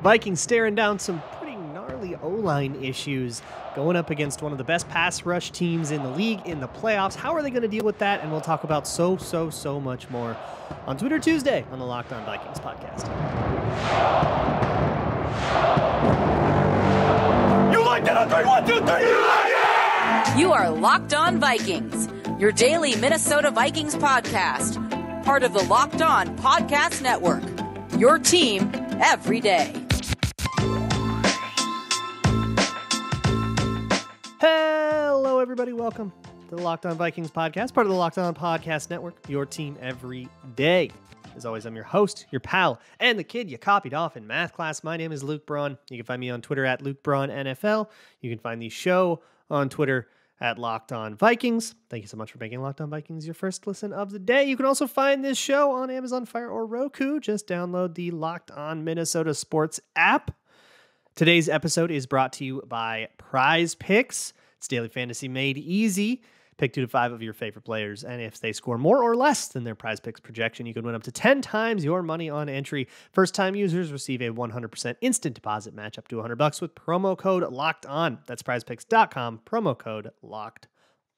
Vikings staring down some pretty gnarly O-line issues, going up against one of the best pass rush teams in the league in the playoffs. How are they going to deal with that? And we'll talk about so much more on Twitter Tuesday on the Locked On Vikings podcast. You like that on 3, 1, 2, 3, you like it! You are Locked On Vikings, your daily Minnesota Vikings podcast, part of the Locked On Podcast Network, your team every day. Hello, everybody. Welcome to the Locked On Vikings podcast, part of the Locked On Podcast Network, your team every day. As always, I'm your host, your pal, and the kid you copied off in math class. My name is Luke Braun. You can find me on Twitter at Luke Braun NFL. You can find the show on Twitter at Locked On Vikings. Thank you so much for making Locked On Vikings your first listen of the day. You can also find this show on Amazon Fire or Roku. Just download the Locked On Minnesota Sports app. Today's episode is brought to you by Prize Picks. It's daily fantasy made easy. Pick 2 to 5 of your favorite players, and if they score more or less than their Prize Picks projection, you can win up to 10 times your money on entry. First-time users receive a 100% instant deposit match up to $100 with promo code Locked On. That's PrizePicks.com, promo code Locked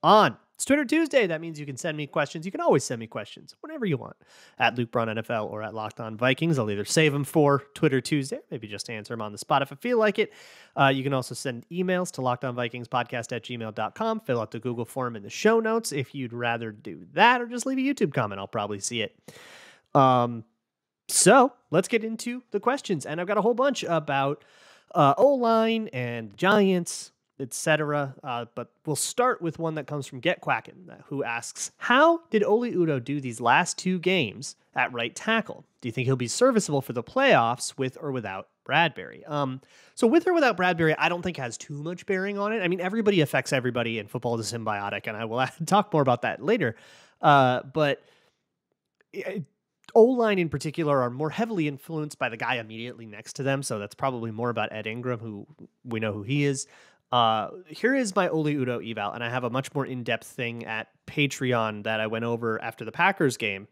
On. It's Twitter Tuesday. That means you can send me questions. You can always send me questions whenever you want at Luke Braun NFL or at Locked On Vikings. I'll either save them for Twitter Tuesday, maybe just answer them on the spot if I feel like it. You can also send emails to lockedonvikingspodcast@gmail.com. Fill out the Google form in the show notes if you'd rather do that, or just leave a YouTube comment. I'll probably see it. So let's get into the questions. And I've got a whole bunch about O-line and Giants, etc. But we'll start with one that comes from Get Quackin', who asks, how did Oli Udoh do these last 2 games at right tackle? Do you think he'll be serviceable for the playoffs with or without Bradbury? So with or without Bradbury, I don't think has too much bearing on it. I mean, everybody affects everybody, and football is symbiotic, and I will talk more about that later. But O-line in particular are more heavily influenced by the guy immediately next to them, so that's probably more about Ed Ingram, who we know who he is. Here is my Oli Udoh eval, and I have a much more in-depth thing at Patreon that I went over after the Packers game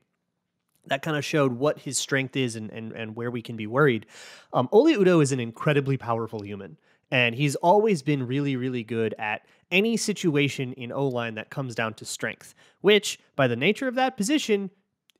that kind of showed what his strength is and where we can be worried. Oli Udoh is an incredibly powerful human, and he's always been really, really good at any situation in O-line that comes down to strength, which, by the nature of that position,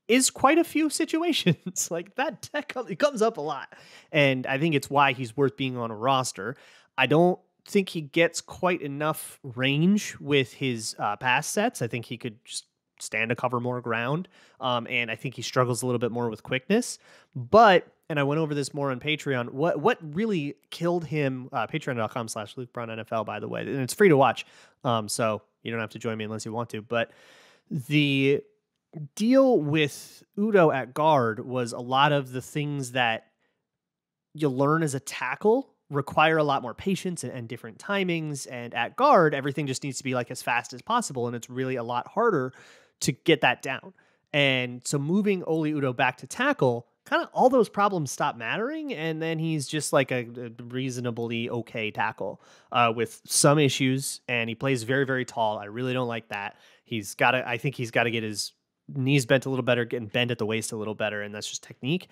is quite a few situations. Like that it comes up a lot, and I think it's why he's worth being on a roster. I don't think he gets quite enough range with his pass sets. I think he could just stand to cover more ground. And I think he struggles a little bit more with quickness. But, and I went over this more on Patreon, what really killed him, patreon.com/Luke Braun NFL, by the way, and it's free to watch. So you don't have to join me unless you want to. But the deal with Udoh at guard was a lot of the things that you learn as a tackle require a lot more patience and different timings. And at guard, everything just needs to be like as fast as possible. And it's really a lot harder to get that down. And so moving Oli Udoh back to tackle, kind of all those problems stop mattering. And then he's just like a reasonably okay tackle with some issues. And he plays very, very tall. I really don't like that. I think he's got to get his knees bent a little better, getting bent at the waist a little better. And that's just technique.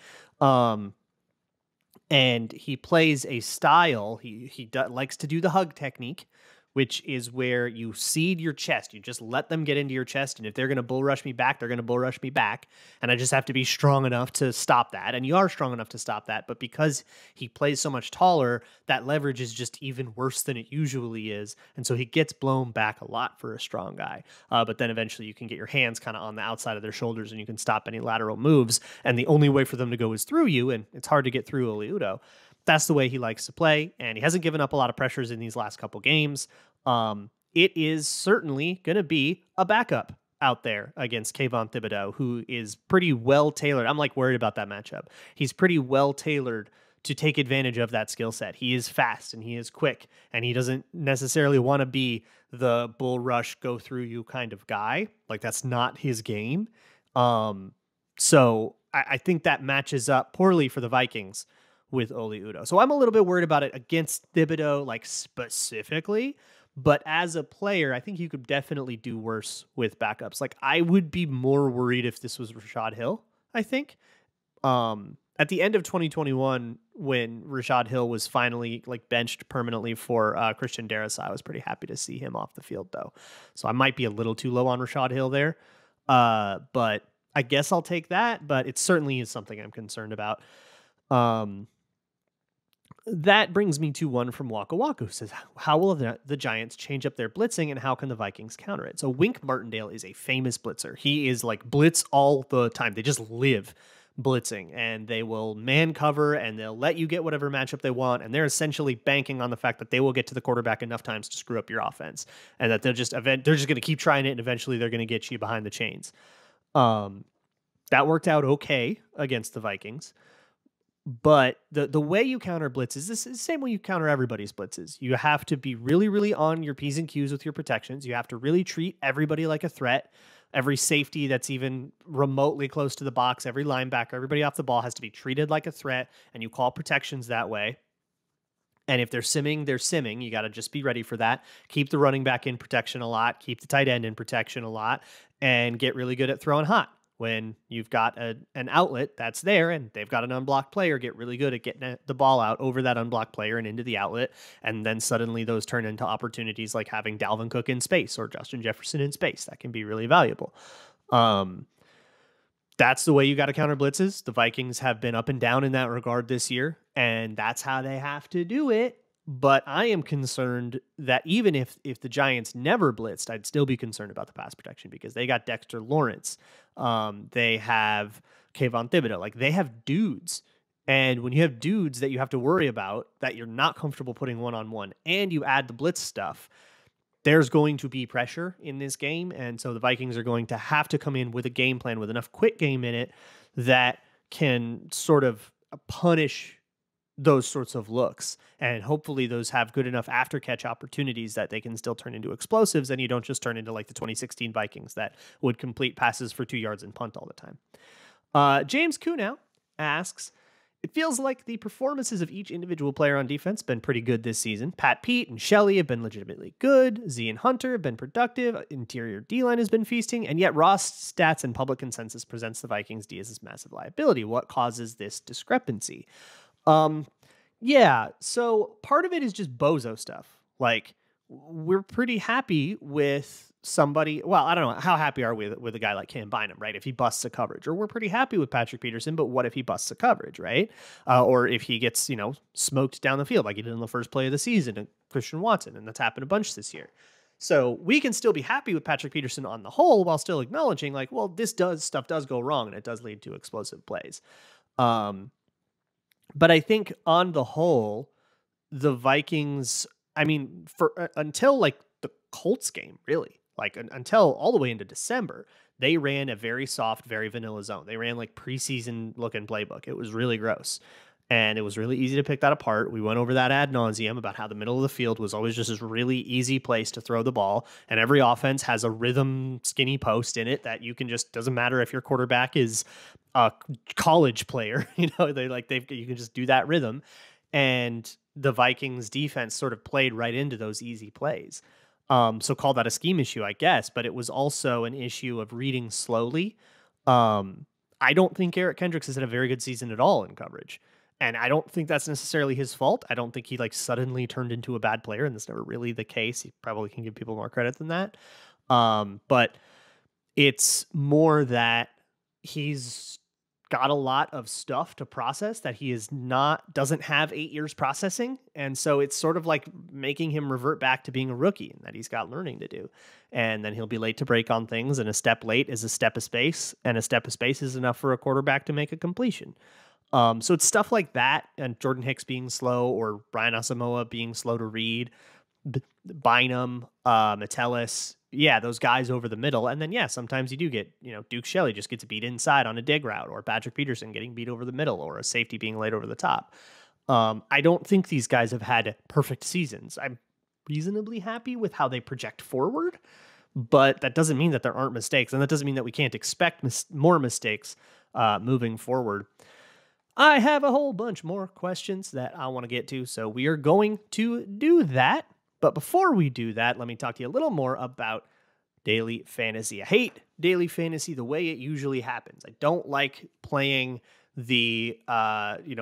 And he plays a style, he likes to do the hug technique, which is where you seed your chest. You just let them get into your chest, and if they're going to bull rush me back, they're going to bull rush me back. And I just have to be strong enough to stop that. And you are strong enough to stop that. But because he plays so much taller, that leverage is just even worse than it usually is. And so he gets blown back a lot for a strong guy. But then eventually you can get your hands kind of on the outside of their shoulders, and you can stop any lateral moves. And the only way for them to go is through you, and it's hard to get through Oli Udoh. That's the way he likes to play, and he hasn't given up a lot of pressures in these last couple games. It is certainly going to be a backup out there against Kayvon Thibodeaux, who is pretty well tailored. I'm like worried about that matchup. He's pretty well tailored to take advantage of that skill set. He is fast and he is quick, and he doesn't necessarily want to be the bull rush, go through you kind of guy. Like that's not his game. So I think that matches up poorly for the Vikings with Oli Udoh. So I'm a little bit worried about it against Thibodeaux, like specifically, but as a player, I think you could definitely do worse with backups. Like I would be more worried if this was Rashad Hill, I think. at the end of 2021, when Rashad Hill was finally like benched permanently for Christian Darrisaw, I was pretty happy to see him off the field though. So I might be a little too low on Rashad Hill there. But I guess I'll take that, but it certainly is something I'm concerned about. That brings me to one from Waka Waka, who says, how will the Giants change up their blitzing and how can the Vikings counter it? So Wink Martindale is a famous blitzer. He is like blitz all the time. They just live blitzing, and they will man cover and they'll let you get whatever matchup they want. And they're essentially banking on the fact that they will get to the quarterback enough times to screw up your offense, and that they're just going to keep trying it. And eventually they're going to get you behind the chains. That worked out okay against the Vikings. But the way you counter blitzes, this is the same way you counter everybody's blitzes. You have to be really, really on your P's and Q's with your protections. You have to really treat everybody like a threat. Every safety that's even remotely close to the box, every linebacker, everybody off the ball has to be treated like a threat, and you call protections that way. And if they're simming, they're simming. You got to just be ready for that. Keep the running back in protection a lot. Keep the tight end in protection a lot, and get really good at throwing hot. When you've got an outlet that's there and they've got an unblocked player, get really good at getting the ball out over that unblocked player and into the outlet. And then suddenly those turn into opportunities like having Dalvin Cook in space or Justin Jefferson in space. That can be really valuable. That's the way you got to counter blitzes. The Vikings have been up and down in that regard this year, and that's how they have to do it. But I am concerned that even if the Giants never blitzed, I'd still be concerned about the pass protection because they got Dexter Lawrence. They have Kayvon Thibodeau. Like, they have dudes. And when you have dudes that you have to worry about that you're not comfortable putting one-on-one, and you add the blitz stuff, there's going to be pressure in this game. And so the Vikings are going to have to come in with a game plan with enough quick game in it that can sort of punish those sorts of looks. And hopefully those have good enough after catch opportunities that they can still turn into explosives, and you don't just turn into like the 2016 Vikings that would complete passes for 2 yards and punt all the time. James Kunow asks, it feels like the performances of each individual player on defense have been pretty good this season. Pat Pete and Shelley have been legitimately good. Z and Hunter have been productive. Interior D-line has been feasting. And yet Ross stats and public consensus presents the Vikings D as this massive liability. What causes this discrepancy? Yeah, so part of it is just bozo stuff. Like, we're pretty happy with somebody. Well, I don't know. How happy are we with a guy like Cam Bynum, right? If he busts a coverage, or we're pretty happy with Patrick Peterson, but what if he busts a coverage, right? Or if he gets, smoked down the field like he did in the first play of the season to Christian Watson, and that's happened a bunch this year. So we can still be happy with Patrick Peterson on the whole while still acknowledging like, well, stuff does go wrong and it does lead to explosive plays. But I think on the whole, the Vikings, until like the Colts game, really, like until all the way into December, they ran a very soft, very vanilla zone. They ran like preseason looking playbook. It was really gross. And it was really easy to pick that apart. We went over that ad nauseum about how the middle of the field was always just this really easy place to throw the ball. And every offense has a rhythm skinny post in it that you can just, doesn't matter if your quarterback is a college player, you can just do that rhythm. And the Vikings defense sort of played right into those easy plays. So call that a scheme issue, I guess, but it was also an issue of reading slowly. I don't think Eric Kendricks has had a very good season at all in coverage. And I don't think that's necessarily his fault. I don't think he suddenly turned into a bad player, and that's never really the case. He probably can give people more credit than that. But it's more that he's got a lot of stuff to process that he doesn't have 8 years processing. And so it's sort of like making him revert back to being a rookie, and that he's got learning to do. And then he'll be late to break on things, and a step late is a step of space, and a step of space is enough for a quarterback to make a completion. So it's stuff like that, and Jordan Hicks being slow, or Brian Asamoah being slow to read, Bynum, Metellus, those guys over the middle. And then, sometimes you do get, Duke Shelley just gets beat inside on a dig route, or Patrick Peterson getting beat over the middle, or a safety being laid over the top. I don't think these guys have had perfect seasons. I'm reasonably happy with how they project forward, but that doesn't mean that there aren't mistakes, and that doesn't mean that we can't expect more mistakes moving forward. I have a whole bunch more questions that I want to get to, so we are going to do that. But before we do that, let me talk to you a little more about daily fantasy. I hate daily fantasy the way it usually happens. I don't like playing the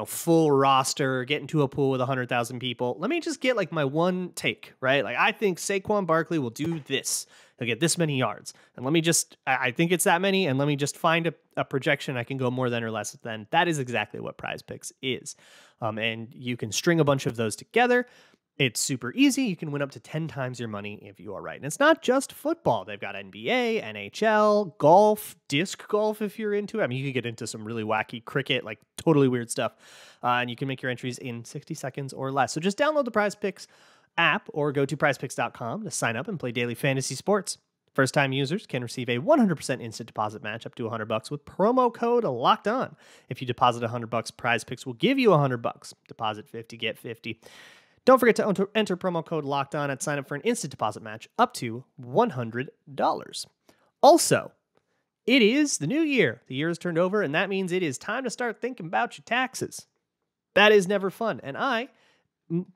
full roster, get into a pool with 100,000 people. Let me just get like my one take, right? Like I think Saquon Barkley will do this. He'll get this many yards. And I think it's that many, and let me just find a projection I can go more than or less than. That is exactly what Prize Picks is. And you can string a bunch of those together. It's super easy. You can win up to 10 times your money if you are right. And it's not just football. They've got NBA, NHL, golf, disc golf if you're into it. I mean, you can get into some really wacky cricket, like totally weird stuff. And you can make your entries in 60 seconds or less. So just download the Prize Picks app or go to prizepicks.com to sign up and play daily fantasy sports. First-time users can receive a 100% instant deposit match up to $100 with promo code LOCKEDON. If you deposit $100, Prize Picks will give you $100. Deposit 50, get 50. Don't forget to enter promo code LOCKEDON and sign up for an instant deposit match up to $100. Also, it is the new year. The year has turned over, and that means it is time to start thinking about your taxes. That is never fun. And I,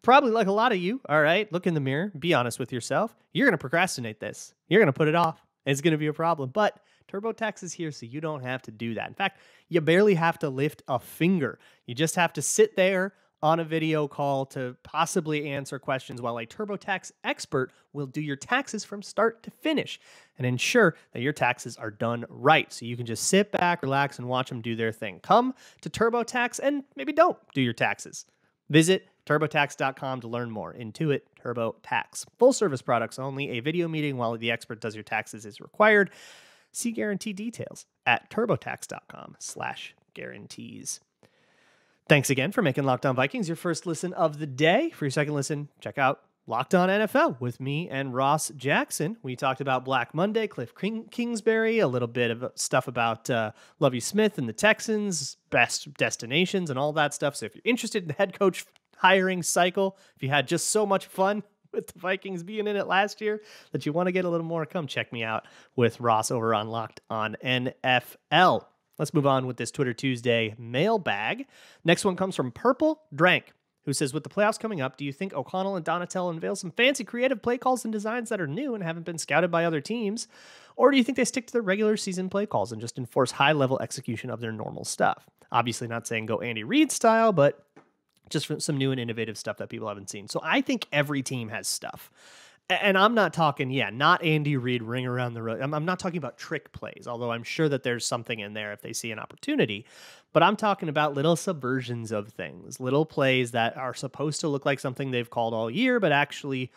probably like a lot of you, all right, look in the mirror, be honest with yourself. You're going to procrastinate this. You're going to put it off. It's going to be a problem. But TurboTax is here, so you don't have to do that. In fact, you barely have to lift a finger. You just have to sit there on a video call to possibly answer questions while a TurboTax expert will do your taxes from start to finish and ensure that your taxes are done right. So you can just sit back, relax, and watch them do their thing. Come to TurboTax and maybe don't do your taxes. Visit TurboTax.com to learn more. Intuit TurboTax. Full service products only. A video meeting while the expert does your taxes is required. See guarantee details at TurboTax.com/guarantees. Thanks again for making Locked On Vikings your first listen of the day. For your second listen, check out Locked On NFL with me and Ross Jackson. We talked about Black Monday, Cliff Kingsbury, a little bit of stuff about Lovie Smith and the Texans, best destinations and all that stuff. So if you're interested in the head coach hiring cycle, if you had just so much fun with the Vikings being in it last year that you want to get a little more, come check me out with Ross over on Locked On NFL. Let's move on with this Twitter Tuesday mailbag. Next one comes from Purple Drank, who says, with the playoffs coming up, do you think O'Connell and Donatell unveil some fancy creative play calls and designs that are new and haven't been scouted by other teams? Or do you think they stick to their regular season play calls and just enforce high-level execution of their normal stuff? Obviously not saying go Andy Reid style, but just some new and innovative stuff that people haven't seen. So I think every team has stuff. And I'm not talking, not Andy Reid ring around the road. I'm not talking about trick plays, although I'm sure that there's something in there if they see an opportunity. But I'm talking about little subversions of things, little plays that are supposed to look like something they've called all year, but actually,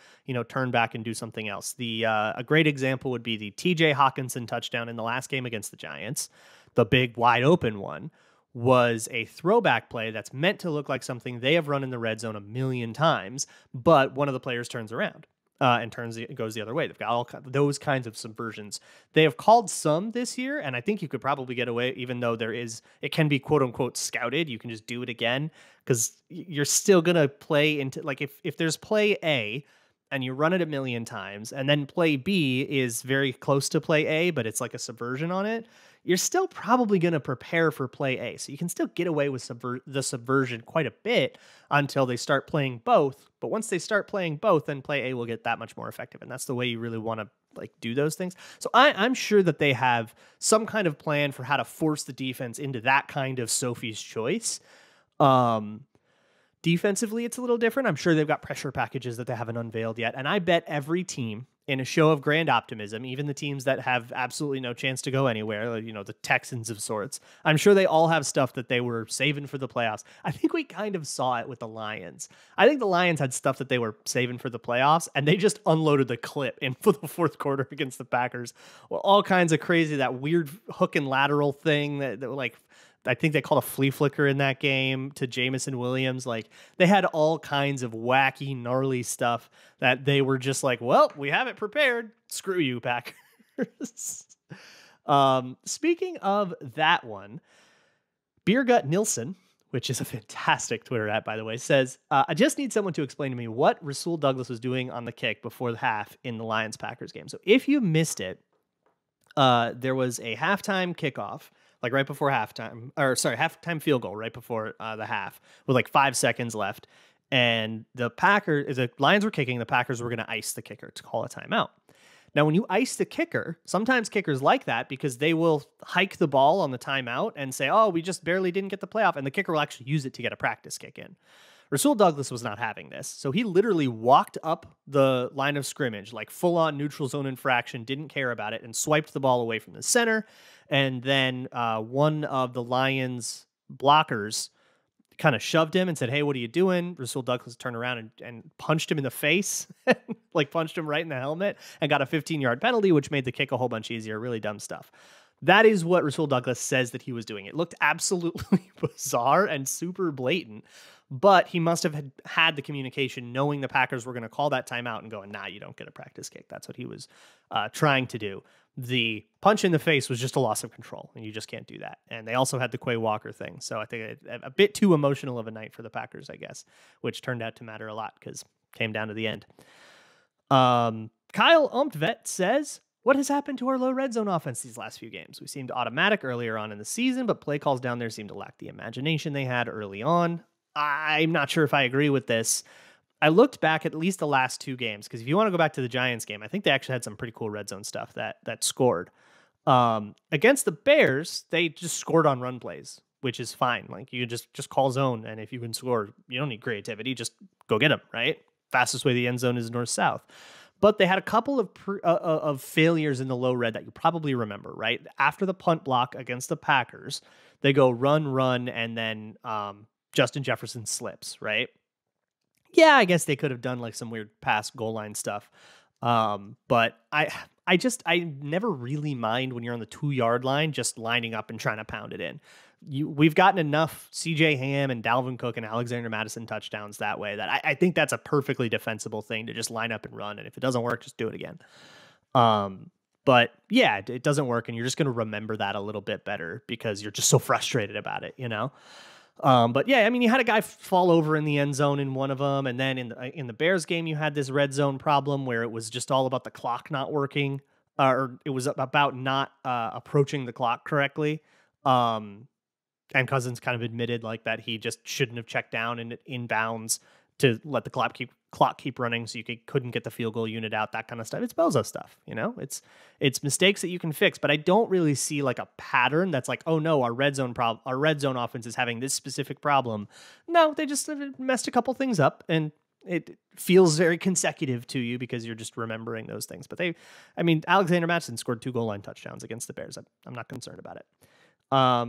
turn back and do something else. A great example would be the TJ Hawkinson touchdown in the last game against the Giants. The big wide open one was a throwback play that's meant to look like something they have run in the red zone a million times, but one of the players turns around. And goes the other way. They've got all those kinds of subversions. They have called some this year, and I think you could probably get away, even though it can be quote unquote scouted. You can just do it again because you're still gonna play into, like, if there's play A and you run it a million times, and then play B is very close to play A, but it's like a subversion on it, you're still probably going to prepare for play A. So you can still get away with the subversion quite a bit until they start playing both. But once they start playing both, then play A will get that much more effective. And that's the way you really want to do those things. So I'm sure that they have some kind of plan for how to force the defense into that kind of Sophie's choice. Defensively, it's a little different. I'm sure they've got pressure packages that they haven't unveiled yet. And I bet every team, in a show of grand optimism, even the teams that have absolutely no chance to go anywhere, the Texans of sorts, I'm sure they all have stuff that they were saving for the playoffs. I think we kind of saw it with the Lions. I think the Lions had stuff that they were saving for the playoffs, and they just unloaded the clip in for the fourth quarter against the Packers. Well, all kinds of crazy, that weird hook and lateral thing that I think they called a flea flicker in that game to Jamison Williams. They had all kinds of wacky, gnarly stuff that they were just like, well, we have it prepared. Screw you, Packers. Speaking of that one, Beergut Nilsson, which is a fantastic Twitter app, by the way, says, I just need someone to explain to me what Rasul Douglas was doing on the kick before the half in the Lions-Packers game. So if you missed it, there was a halftime kickoff, right before halftime, halftime field goal right before the half with 5 seconds left. And the Lions were kicking, the Packers were going to ice the kicker to call a timeout. Now, when you ice the kicker, sometimes kickers like that because they will hike the ball on the timeout and say, oh, we just barely didn't get the playoff. And the kicker will actually use it to get a practice kick in. Rasul Douglas was not having this. So he literally walked up the line of scrimmage, like full on neutral zone infraction, didn't care about it, and swiped the ball away from the center. And then one of the Lions blockers kind of shoved him and said, hey, what are you doing? Rasul Douglas turned around and punched him in the face, like punched him right in the helmet, and got a 15-yard penalty, which made the kick a whole bunch easier. Really dumb stuff. That is what Rasul Douglas says that he was doing. It looked absolutely bizarre and super blatant, but he must have had the communication knowing the Packers were going to call that timeout and going, nah, you don't get a practice kick. That's what he was trying to do. The punch in the face was just a loss of control, and you just can't do that. And they also had the Quay Walker thing. So I think a bit too emotional of a night for the Packers, I guess, which turned out to matter a lot because it came down to the end. Kyle Umptvet says, what has happened to our low red zone offense these last few games? We seemed automatic earlier on in the season, but play calls down there seem to lack the imagination they had early on. I'm not sure if I agree with this. I looked back at least the last two games, because if you want to go back to the Giants game, I think they actually had some pretty cool red zone stuff that scored. Against the Bears, they just scored on run plays, which is fine. Like, you just call zone, and if you can score, you don't need creativity. Just go get them, right? Fastest way to the end zone is north-south. But they had a couple of failures in the low red that you probably remember, right? After the punt block against the Packers, they go run, and then Justin Jefferson slips, right? Yeah, I guess they could have done like some weird pass goal line stuff. But I never really mind when you're on the 2-yard line, just lining up and trying to pound it in. We've gotten enough CJ Ham and Dalvin Cook and Alexander Madison touchdowns that way that I think that's a perfectly defensible thing to just line up and run. And if it doesn't work, just do it again. But yeah, it doesn't work. And you're just going to remember that a little bit better because you're just so frustrated about it, you know? But yeah, I mean, you had a guy fall over in the end zone in one of them. And then in the Bears game, you had this red zone problem where it was just all about the clock not working, or it was about not approaching the clock correctly. And Cousins kind of admitted like that he just shouldn't have checked down and inbounds to let the clock keep running so you couldn't get the field goal unit out, that kind of stuff. It's bozo stuff, you know? It's mistakes that you can fix, but I don't really see like a pattern that's like, oh no, our red zone offense is having this specific problem. No, they just messed a couple things up, and it feels very consecutive to you because you're just remembering those things. But Alexander Madison scored 2 goal line touchdowns against the Bears. I'm not concerned about it.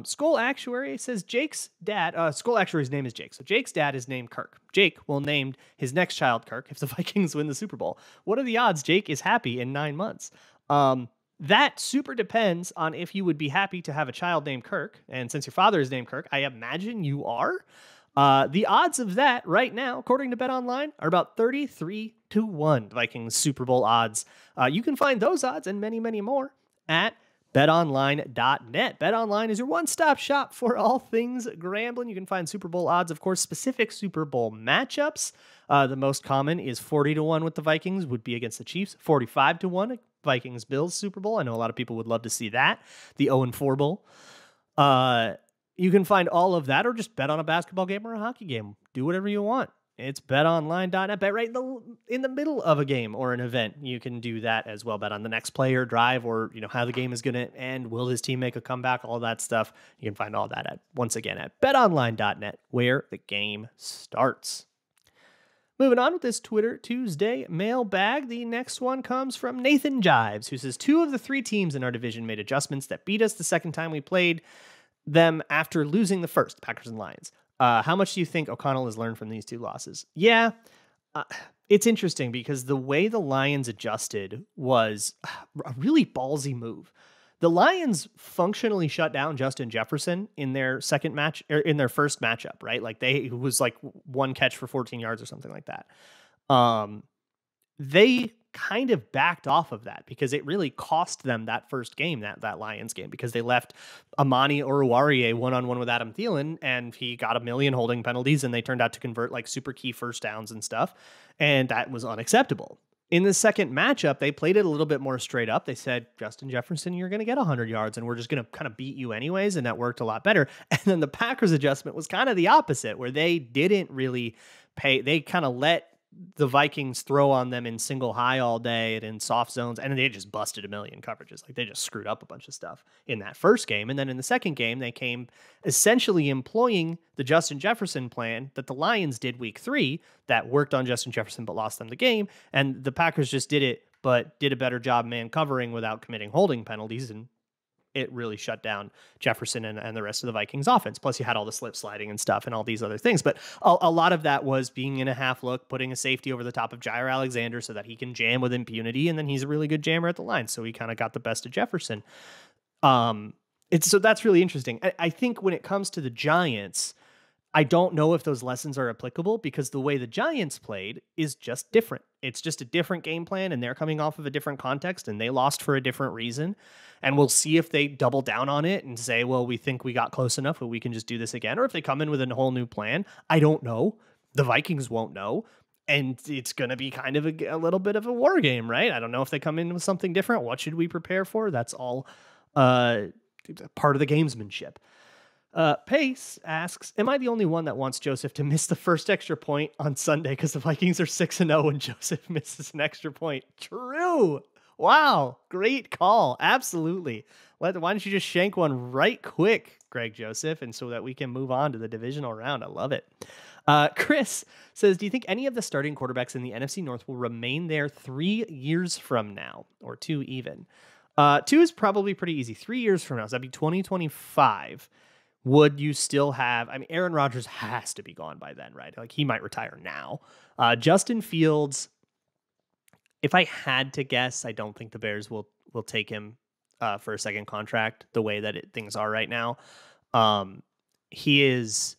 Skull Actuary says Jake's dad, Skull Actuary's name is Jake. So Jake's dad is named Kirk. Jake will name his next child Kirk if the Vikings win the Super Bowl. What are the odds Jake is happy in 9 months? That super depends on if you would be happy to have a child named Kirk. And since your father is named Kirk, I imagine you are. The odds of that right now, according to BetOnline, are about 33-1 Vikings Super Bowl odds. You can find those odds and many, many more at betonline.net. BetOnline is your one-stop shop for all things Grambling. You can find Super Bowl odds, of course, specific Super Bowl matchups. The most common is 40-1 with the Vikings, would be against the Chiefs. 45-1, Vikings-Bills Super Bowl. I know a lot of people would love to see that. The 0-4 Bowl. You can find all of that, or just bet on a basketball game or a hockey game. Do whatever you want. It's betonline.net. Bet right in the middle of a game or an event. You can do that as well. Bet on the next play or drive, or how the game is going to end. Will his team make a comeback? All that stuff. You can find all that once again at betonline.net, where the game starts. Moving on with this Twitter Tuesday mailbag. The next one comes from Nathan Jives, who says 2 of the 3 teams in our division made adjustments that beat us the second time we played them after losing the first, Packers and Lions. How much do you think O'Connell has learned from these 2 losses? Yeah, it's interesting because the way the Lions adjusted was a really ballsy move. The Lions functionally shut down Justin Jefferson in their first matchup, right? Like it was like 1 catch for 14 yards or something like that. They kind of backed off of that because it really cost them that first game, that Lions game, because they left Amani Oruwariye one-on-one with Adam Thielen, and he got a million holding penalties, and they turned out to convert like super key first downs and stuff, and that was unacceptable. In the second matchup, they played it a little bit more straight up. They said, Justin Jefferson, you're going to get 100 yards, and we're just going to kind of beat you anyways, and that worked a lot better. And then the Packers adjustment was kind of the opposite, where they didn't really pay. They kind of let the Vikings throw on them in single high all day and in soft zones, and they just busted a million coverages. Like, they just screwed up a bunch of stuff in that first game. And then in the second game, they came essentially employing the Justin Jefferson plan that the Lions did week 3 that worked on Justin Jefferson but lost them the game. And the Packers just did it, but did a better job man covering without committing holding penalties, and it really shut down Jefferson and the rest of the Vikings offense. Plus, you had all the slip sliding and stuff and all these other things. But a lot of that was being in a half look, putting a safety over the top of Jair Alexander so that he can jam with impunity. And then he's a really good jammer at the line. So he kind of got the best of Jefferson. So that's really interesting. I think when it comes to the Giants, I don't know if those lessons are applicable because the way the Giants played is just different. It's just a different game plan, and they're coming off of a different context, and they lost for a different reason. And we'll see if they double down on it and say, well, we think we got close enough, but we can just do this again. Or if they come in with a whole new plan. I don't know. The Vikings won't know. And it's going to be kind of a little bit of a war game, right? I don't know if they come in with something different. What should we prepare for? That's all part of the gamesmanship. Pace asks, am I the only one that wants Joseph to miss the first extra point on Sunday because the Vikings are 6-0 when Joseph misses an extra point? True. Wow. Great call. Absolutely. Why don't you just shank one right quick, Greg Joseph, and so that we can move on to the divisional round. I love it. Chris says, do you think any of the starting quarterbacks in the NFC North will remain there 3 years from now, or 2 even? 2 is probably pretty easy. 3 years from now, so that'd be 2025. Would you still have, I mean, Aaron Rodgers has to be gone by then, right? Like, he might retire now. Justin Fields, if I had to guess, I don't think the Bears will take him for a second contract the way that things are right now. He is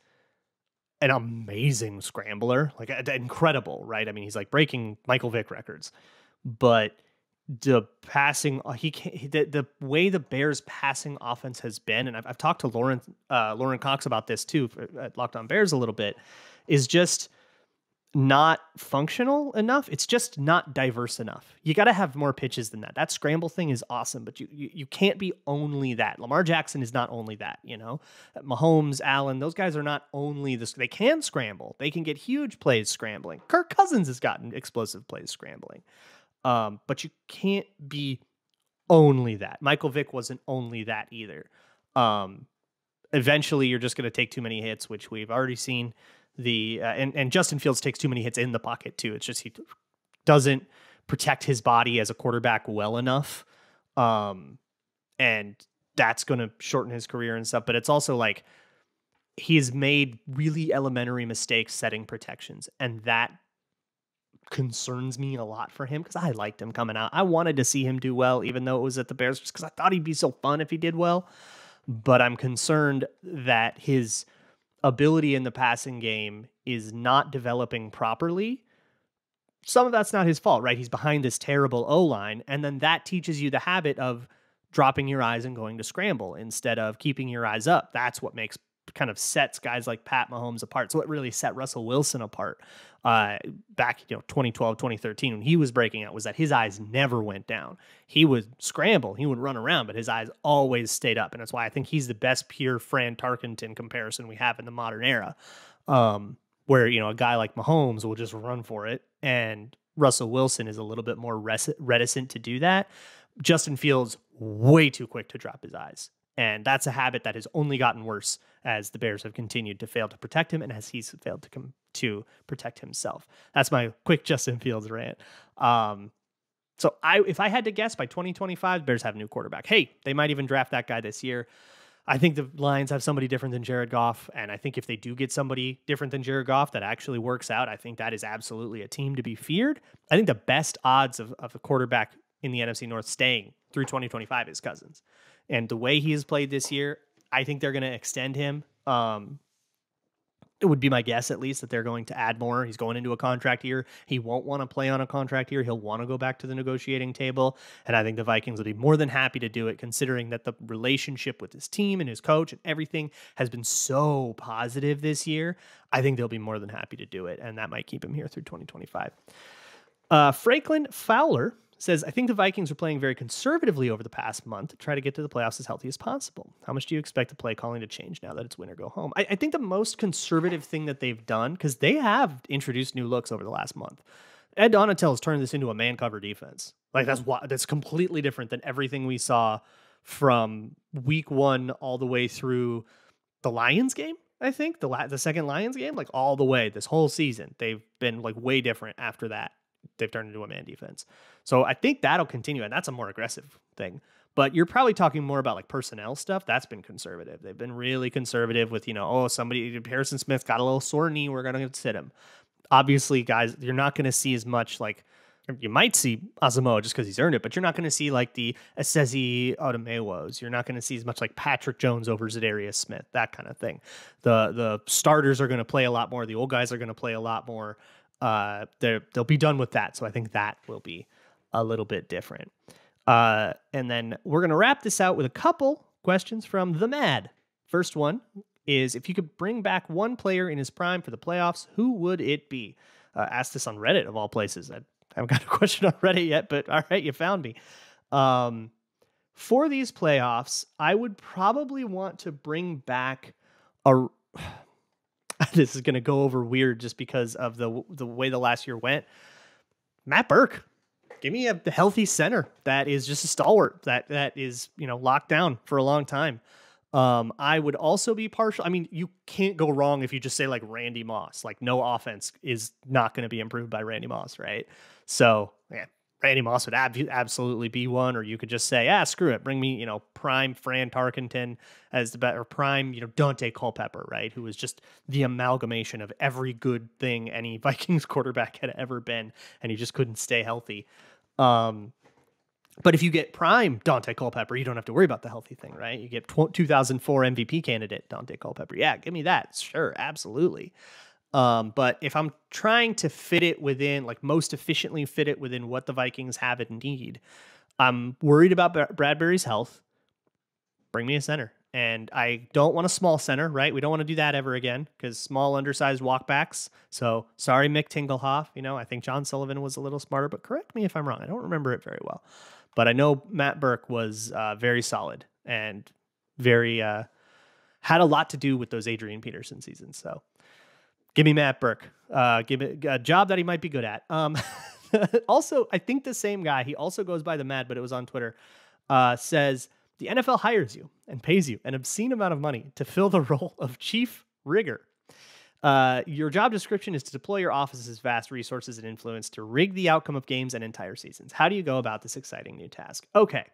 an amazing scrambler, like incredible, right? I mean, he's like breaking Michael Vick records, but the passing, the way the Bears passing offense has been, and I've talked to Lauren Cox about this too at Locked On Bears a little bit, is just not functional enough. It's just not diverse enough. You got to have more pitches than that. That scramble thing is awesome, but you can't be only that. Lamar Jackson is not only that, you know. Mahomes, Allen, those guys are not only this. They can scramble. They can get huge plays scrambling. Kirk Cousins has gotten explosive plays scrambling. But you can't be only that. Michael Vick wasn't only that either. Eventually, you're just going to take too many hits, which we've already seen. And Justin Fields takes too many hits in the pocket too. It's just he doesn't protect his body as a quarterback well enough, and that's going to shorten his career and stuff. But it's also like he's made really elementary mistakes setting protections, and that concerns me a lot for him because I liked him coming out. I wanted to see him do well, even though it was at the Bears, just because I thought he'd be so fun if he did well. But I'm concerned that his ability in the passing game is not developing properly. Some of that's not his fault, right? He's behind this terrible O-line, and then that teaches you the habit of dropping your eyes and going to scramble instead of keeping your eyes up. That's what kind of sets guys like Pat Mahomes apart. So it really set Russell Wilson apart back 2012, 2013 when he was breaking out, was that his eyes never went down. He would scramble, he would run around, but his eyes always stayed up. And that's why I think he's the best pure Fran Tarkenton comparison we have in the modern era, where a guy like Mahomes will just run for it, and Russell Wilson is a little bit more reticent to do that. Justin Fields, way too quick to drop his eyes. And that's a habit that has only gotten worse as the Bears have continued to fail to protect him and as he's failed to protect himself. That's my quick Justin Fields rant. So if I had to guess, by 2025, the Bears have a new quarterback. Hey, they might even draft that guy this year. I think the Lions have somebody different than Jared Goff, and I think if they do get somebody different than Jared Goff that actually works out, I think that is absolutely a team to be feared. I think the best odds of a quarterback in the NFC North staying through 2025 is Cousins. And the way he has played this year, I think they're going to extend him. It would be my guess, at least, that they're going to add more. He's going into a contract year. He won't want to play on a contract year. He'll want to go back to the negotiating table. And I think the Vikings will be more than happy to do it, considering that the relationship with his team and his coach and everything has been so positive this year. I think they'll be more than happy to do it. And that might keep him here through 2025. Franklin Fowler says, I think the Vikings are playing very conservatively over the past month to try to get to the playoffs as healthy as possible. How much do you expect the play calling to change now that it's win or go home? I think the most conservative thing that they've done, because they have introduced new looks over the last month. Ed Donatel has turned this into a man cover defense. Like that's completely different than everything we saw from week 1 all the way through the Lions game. I think the second Lions game, like all the way this whole season, they've been like way different after that. They've turned into a man defense. So I think that'll continue, and that's a more aggressive thing. But you're probably talking more about like personnel stuff. That's been conservative. They've been really conservative with, Harrison Smith got a little sore knee. We're going to sit him. Obviously, guys, you're not going to see as much like, you might see Asamoah just because he's earned it, but you're not going to see like the Esezi Odomewos. You're not going to see as much like Patrick Jones over Zadarius Smith, that kind of thing. The starters are going to play a lot more. The old guys are going to play a lot more. They'll be done with that. So I think that will be a little bit different. And then we're going to wrap this out with a couple questions from the Mad. First one is, if you could bring back one player in his prime for the playoffs, who would it be? Asked this on Reddit of all places. I haven't got a question on Reddit yet, but all right, you found me. For these playoffs, I would probably want to bring back this is going to go over weird just because of the way the last year went. Matt Burke. Give me a healthy center that is just a stalwart that is, locked down for a long time. I would also be partial. I mean, you can't go wrong if you just say like Randy Moss. Like, no offense is not going to be improved by Randy Moss, right? So, yeah, Randy Moss would absolutely be one. Or you could just say, screw it, bring me, prime Fran Tarkenton as the better prime, Dante Culpepper, right? Who was just the amalgamation of every good thing any Vikings quarterback had ever been, and he just couldn't stay healthy. But if you get prime Dante Culpepper, you don't have to worry about the healthy thing, right? You get 2004 MVP candidate Dante Culpepper. Yeah, give me that. Sure, absolutely. But if I'm trying to fit it within, like most efficiently fit it within what the Vikings have in need, I'm worried about Bradbury's health. Bring me a center. And I don't want a small center, right? We don't want to do that ever again because small, undersized walkbacks. So sorry, Mick Tingelhoff. I think John Sullivan was a little smarter, but correct me if I'm wrong. I don't remember it very well. But I know Matt Burke was very solid and very had a lot to do with those Adrian Peterson seasons. So give me Matt Burke. Give it a job that he might be good at. Also, I think the same guy, he also goes by the Mad, but it was on Twitter, says, the NFL hires you and pays you an obscene amount of money to fill the role of chief rigger. Your job description is to deploy your office's vast resources and influence to rig the outcome of games and entire seasons. How do you go about this exciting new task? Okay,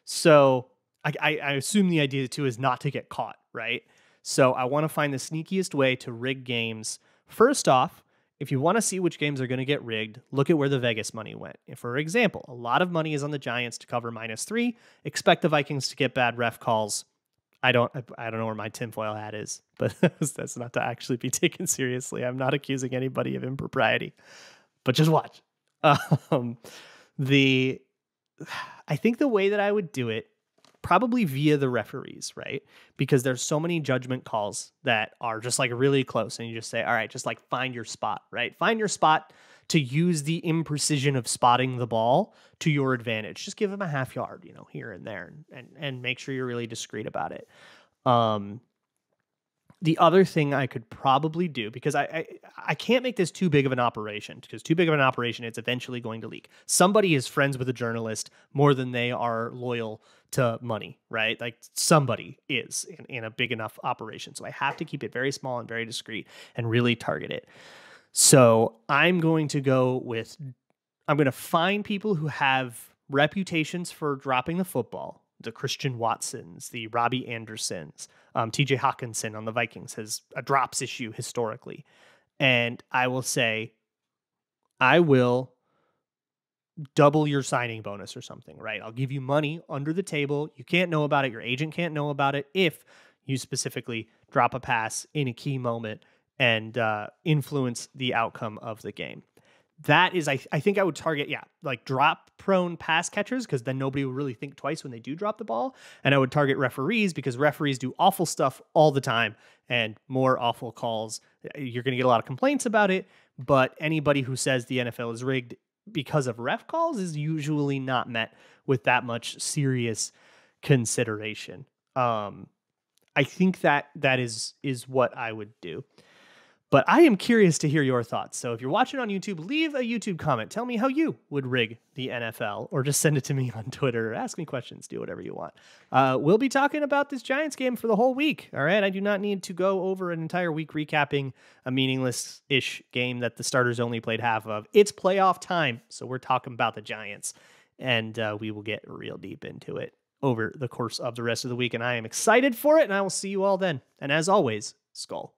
so I assume the idea too is not to get caught, right? So I want to find the sneakiest way to rig games. First off, if you want to see which games are going to get rigged, look at where the Vegas money went. If, for example, a lot of money is on the Giants to cover -3, expect the Vikings to get bad ref calls. I don't know where my tinfoil hat is, but that's not to actually be taken seriously. I'm not accusing anybody of impropriety, but just watch. I think the way that I would do it, probably via the referees, right? Because there's so many judgment calls that are just like really close, and you just say, all right, just like find your spot, right? Find your spot to use the imprecision of spotting the ball to your advantage. Just give them a half yard, here and there, and make sure you're really discreet about it. The other thing I could probably do, because I can't make this too big of an operation, because too big of an operation, it's eventually going to leak. Somebody is friends with a journalist more than they are loyal to money, right? Like somebody is in a big enough operation. So I have to keep it very small and very discreet and really target it. So I'm going to find people who have reputations for dropping the football. The Christian Watsons, the Robbie Andersons, TJ Hawkinson on the Vikings has a drops issue historically. And I will say, I will double your signing bonus or something, right? I'll give you money under the table. You can't know about it. Your agent can't know about it if you specifically drop a pass in a key moment and influence the outcome of the game. That is, I think I would target, like drop-prone pass catchers, because then nobody will really think twice when they do drop the ball. And I would target referees, because referees do awful stuff all the time, and more awful calls. You're going to get a lot of complaints about it, but anybody who says the NFL is rigged because of ref calls is usually not met with that much serious consideration. I think that is what I would do. But I am curious to hear your thoughts. So if you're watching on YouTube, leave a YouTube comment. Tell me how you would rig the NFL, or just send it to me on Twitter, or ask me questions. Do whatever you want. We'll be talking about this Giants game for the whole week. All right. I do not need to go over an entire week recapping a meaningless-ish game that the starters only played half of. It's playoff time. So we're talking about the Giants, and we will get real deep into it over the course of the rest of the week. And I am excited for it, and I will see you all then. And as always, Skull.